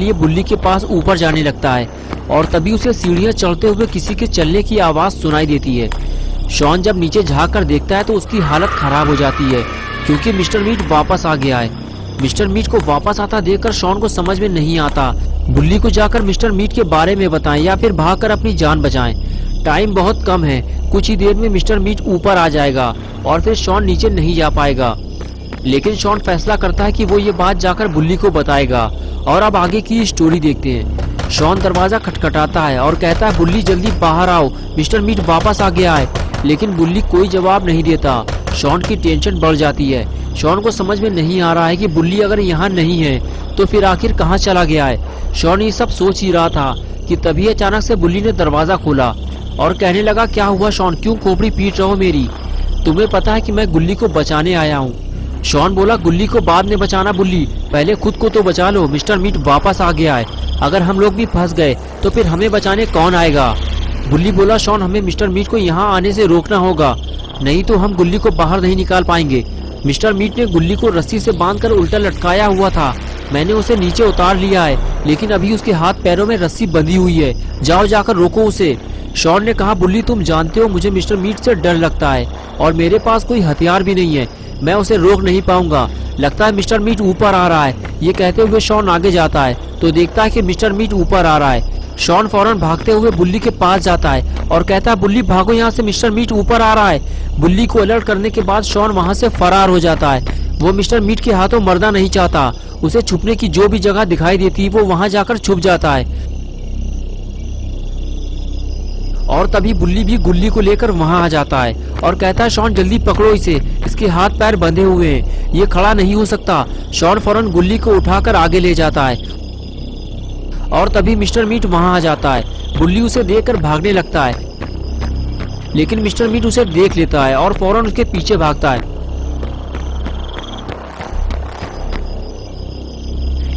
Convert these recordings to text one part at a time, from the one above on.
लिए बुल्ली के पास ऊपर जाने लगता है और तभी उसे सीढ़ियां चढ़ते हुए किसी के चलने की आवाज सुनाई देती है। शॉन जब नीचे झांक कर देखता है तो उसकी हालत खराब हो जाती है क्योंकि मिस्टर मीट वापस आ गया है। मिस्टर मीट को वापस आता देखकर शॉन को समझ में नहीं आता बुल्ली को जाकर मिस्टर मीट के बारे में बताएं या फिर भागकर अपनी जान बचाएं। टाइम बहुत कम है, कुछ ही देर में मिस्टर मीट ऊपर आ जाएगा और फिर शॉन नीचे नहीं जा पाएगा। लेकिन शॉन फैसला करता है कि वो ये बात जाकर बुल्ली को बताएगा। और अब आगे की स्टोरी देखते हैं। शॉन दरवाजा खटखटाता है और कहता है बुल्ली जल्दी बाहर आओ, मिस्टर मीट वापस आ गया है। लेकिन बुल्ली कोई जवाब नहीं देता। शॉन की टेंशन बढ़ जाती है। शॉन को समझ में नहीं आ रहा है कि बुल्ली अगर यहाँ नहीं है तो फिर आखिर कहाँ चला गया है। शॉन ये सब सोच ही रहा था कि तभी अचानक से बुल्ली ने दरवाजा खोला और कहने लगा, क्या हुआ शॉन, क्यों खोपड़ी पीट रहे हो मेरी? तुम्हें पता है कि मैं गुल्ली को बचाने आया हूँ। शॉन बोला, गुल्ली को बाद में बचाना बुल्ली, पहले खुद को तो बचा लो। मिस्टर मीट वापस आ गया है, अगर हम लोग भी फंस गए तो फिर हमें बचाने कौन आएगा? बुल्ली बोला, शॉन हमें मिस्टर मीट को यहाँ आने से रोकना होगा, नहीं तो हम गुल्ली को बाहर नहीं निकाल पाएंगे। मिस्टर मीट ने गुल्ली को रस्सी से बांधकर उल्टा लटकाया हुआ था। मैंने उसे नीचे उतार लिया है, लेकिन अभी उसके हाथ पैरों में रस्सी बंधी हुई है। जाओ जाकर रोको उसे। शॉन ने कहा, बुल्ली तुम जानते हो मुझे मिस्टर मीट से डर लगता है और मेरे पास कोई हथियार भी नहीं है, मैं उसे रोक नहीं पाऊंगा। लगता है मिस्टर मीट ऊपर आ रहा है। ये कहते हुए शॉन आगे जाता है तो देखता है कि मिस्टर मीट ऊपर आ रहा है। शॉन फौरन भागते हुए बुल्ली के पास जाता है और कहता है, बुल्ली भागो यहाँ से, मिस्टर मीट ऊपर आ रहा है। बुल्ली को अलर्ट करने के बाद शॉन वहाँ से फरार हो जाता है। वो मिस्टर मीट के हाथों मरना नहीं चाहता। उसे छुपने की जो भी जगह दिखाई देती है वो वहाँ जाकर छुप जाता है। और तभी बुल्ली भी गुल्ली को लेकर वहाँ आ जाता है और कहता है, शॉन जल्दी पकड़ो इसे, इसके हाथ पैर बंधे हुए हैं, ये खड़ा नहीं हो सकता। शॉन फौरन गुल्ली को उठाकर आगे ले जाता है और तभी मिस्टर मीट वहाँ आ जाता है। बुल्ली उसे देखकर भागने लगता है, लेकिन मिस्टर मीट उसे देख लेता है और फौरन उसके पीछे भागता है।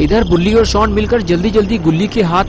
इधर बुल्ली और शॉन मिलकर जल्दी जल्दी गुल्ली के हाथ